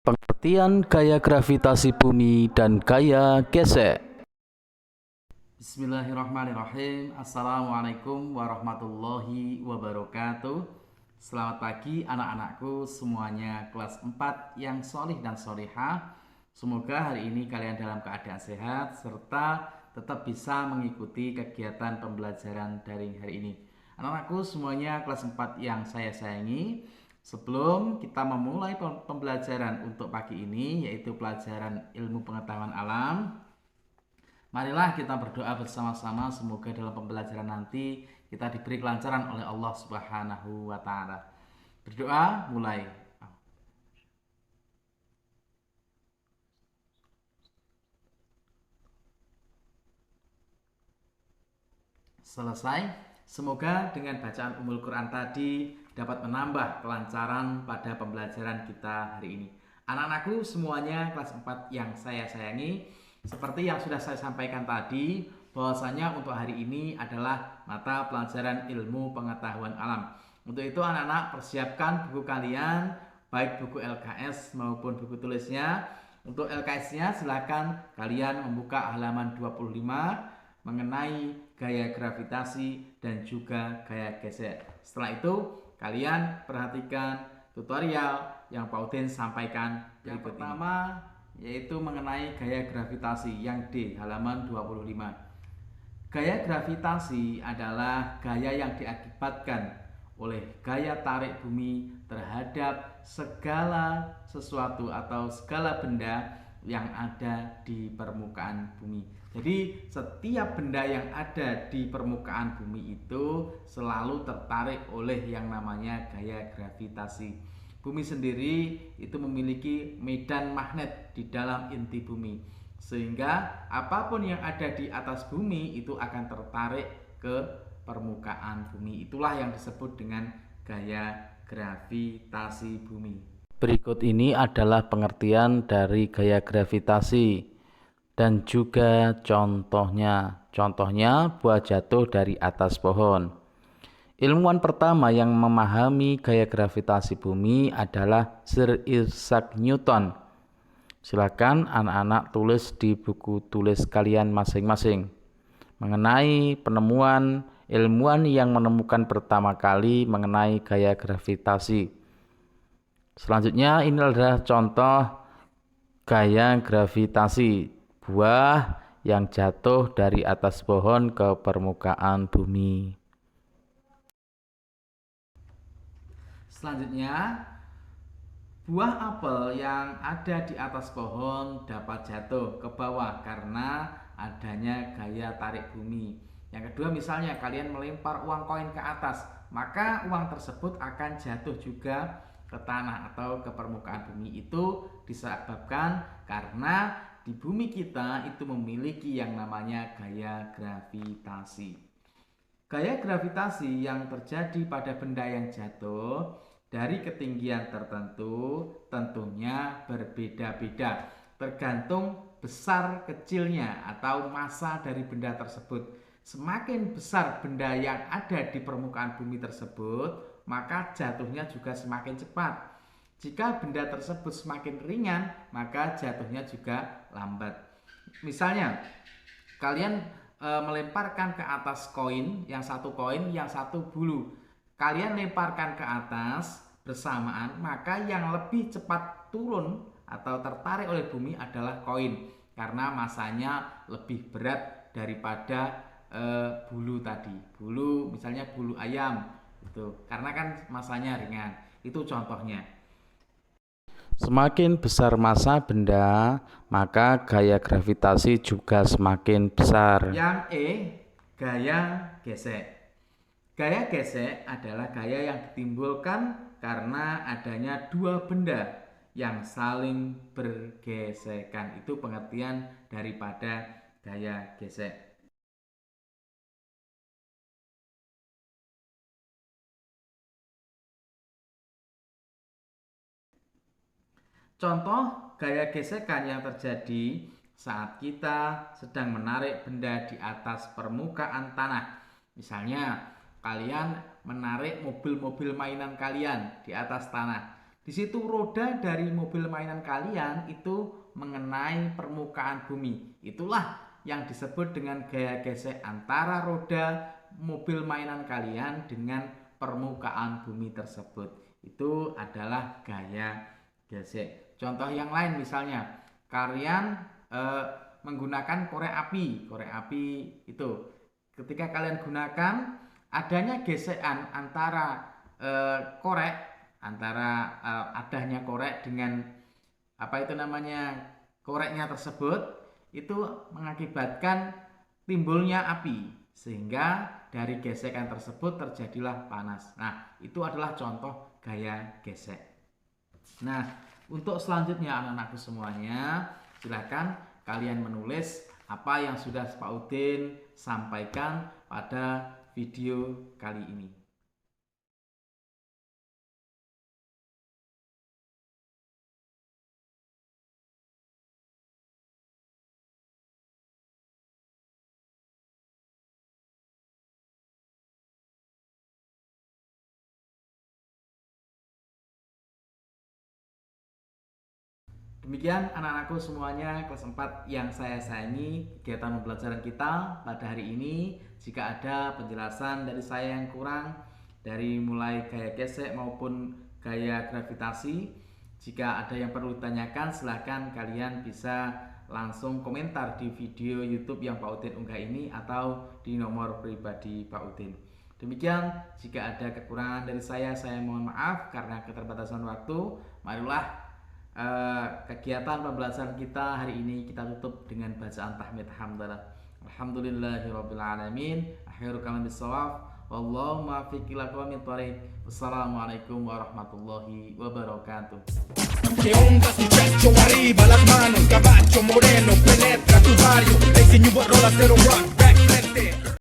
Pengertian gaya gravitasi bumi dan gaya gesek. Bismillahirrahmanirrahim. Assalamualaikum warahmatullahi wabarakatuh. Selamat pagi anak-anakku semuanya kelas 4 yang solih dan solihah. Semoga hari ini kalian dalam keadaan sehat serta tetap bisa mengikuti kegiatan pembelajaran daring hari ini. Anak-anakku semuanya kelas 4 yang saya sayangi, sebelum kita memulai pembelajaran untuk pagi ini, yaitu pelajaran ilmu pengetahuan alam, marilah kita berdoa bersama-sama semoga dalam pembelajaran nanti kita diberi kelancaran oleh Allah Subhanahu wa Ta'ala. Berdoa mulai. Selesai. Semoga dengan bacaan Ummul Quran tadi dapat menambah kelancaran pada pembelajaran kita hari ini. Anak-anakku semuanya kelas 4 yang saya sayangi, seperti yang sudah saya sampaikan tadi, bahwasanya untuk hari ini adalah mata pelajaran ilmu pengetahuan alam. Untuk itu anak-anak persiapkan buku kalian, baik buku LKS maupun buku tulisnya. Untuk LKS-nya silakan kalian membuka halaman 25 mengenai gaya gravitasi dan juga gaya gesek. Setelah itu kalian perhatikan tutorial yang Pak Udin sampaikan berikut. Yang pertama yaitu mengenai gaya gravitasi yang D, halaman 25. Gaya gravitasi adalah gaya yang diakibatkan oleh gaya tarik bumi terhadap segala sesuatu atau segala benda yang ada di permukaan bumi. Jadi setiap benda yang ada di permukaan bumi itu selalu tertarik oleh yang namanya gaya gravitasi. Bumi sendiri itu memiliki medan magnet di dalam inti bumi, sehingga apapun yang ada di atas bumi itu akan tertarik ke permukaan bumi. Itulah yang disebut dengan gaya gravitasi bumi. Berikut ini adalah pengertian dari gaya gravitasi dan juga contohnya. Contohnya buah jatuh dari atas pohon. Ilmuwan pertama yang memahami gaya gravitasi bumi adalah Sir Isaac Newton. Silakan anak-anak tulis di buku tulis kalian masing-masing mengenai penemuan ilmuwan yang menemukan pertama kali mengenai gaya gravitasi. Selanjutnya ini adalah contoh gaya gravitasi buah yang jatuh dari atas pohon ke permukaan bumi. Selanjutnya, buah apel yang ada di atas pohon dapat jatuh ke bawah karena adanya gaya tarik bumi. Yang kedua, misalnya kalian melempar uang koin ke atas, maka uang tersebut akan jatuh juga ke tanah atau ke permukaan bumi. Itu disebabkan karena di bumi kita itu memiliki yang namanya gaya gravitasi. Gaya gravitasi yang terjadi pada benda yang jatuh dari ketinggian tertentu tentunya berbeda-beda, tergantung besar kecilnya atau massa dari benda tersebut. Semakin besar benda yang ada di permukaan bumi tersebut, maka jatuhnya juga semakin cepat. Jika benda tersebut semakin ringan, maka jatuhnya juga lambat. Misalnya, kalian melemparkan ke atas koin, yang satu bulu. Kalian lemparkan ke atas bersamaan, maka yang lebih cepat turun atau tertarik oleh bumi adalah koin, karena masanya lebih berat daripada bulu tadi. Bulu, misalnya bulu ayam, itu karena kan masanya ringan. Itu contohnya. Semakin besar massa benda, maka gaya gravitasi juga semakin besar. Yang E, gaya gesek. Gaya gesek adalah gaya yang ditimbulkan karena adanya dua benda yang saling bergesekan. Itu pengertian daripada gaya gesek. Contoh gaya gesekan yang terjadi saat kita sedang menarik benda di atas permukaan tanah. Misalnya, kalian menarik mobil-mobil mainan kalian di atas tanah. Di situ roda dari mobil mainan kalian itu mengenai permukaan bumi. Itulah yang disebut dengan gaya gesek antara roda mobil mainan kalian dengan permukaan bumi tersebut. Itu adalah gaya gesek. Contoh yang lain misalnya, kalian menggunakan korek api. Korek api itu ketika kalian gunakan, adanya gesekan antara adanya korek dengan koreknya tersebut, itu mengakibatkan timbulnya api, sehingga dari gesekan tersebut terjadilah panas. Nah, itu adalah contoh gaya gesek. Nah, untuk selanjutnya anak-anakku semuanya, silakan kalian menulis apa yang sudah Pak Udin sampaikan pada video kali ini. Demikian anak-anakku semuanya kelas 4 yang saya sayangi, kegiatan pembelajaran kita pada hari ini. Jika ada penjelasan dari saya yang kurang, dari mulai gaya gesek maupun gaya gravitasi, jika ada yang perlu ditanyakan, silahkan kalian bisa langsung komentar di video YouTube yang Pak Udin unggah ini atau di nomor pribadi Pak Udin. Demikian, jika ada kekurangan dari saya mohon maaf karena keterbatasan waktu. Marilah kegiatan pembelajaran kita hari ini kita tutup dengan bacaan tahmid hamdalah. Alhamdulillahirabbil alamin. Akhiru kalam bisawab. Wallahu muwaffiq ila aqwamit thoriq. Wassalamualaikum warahmatullahi wabarakatuh. Que ondas y pecho arriba las manos, caballo moreno penetra tu barrio, ese new rock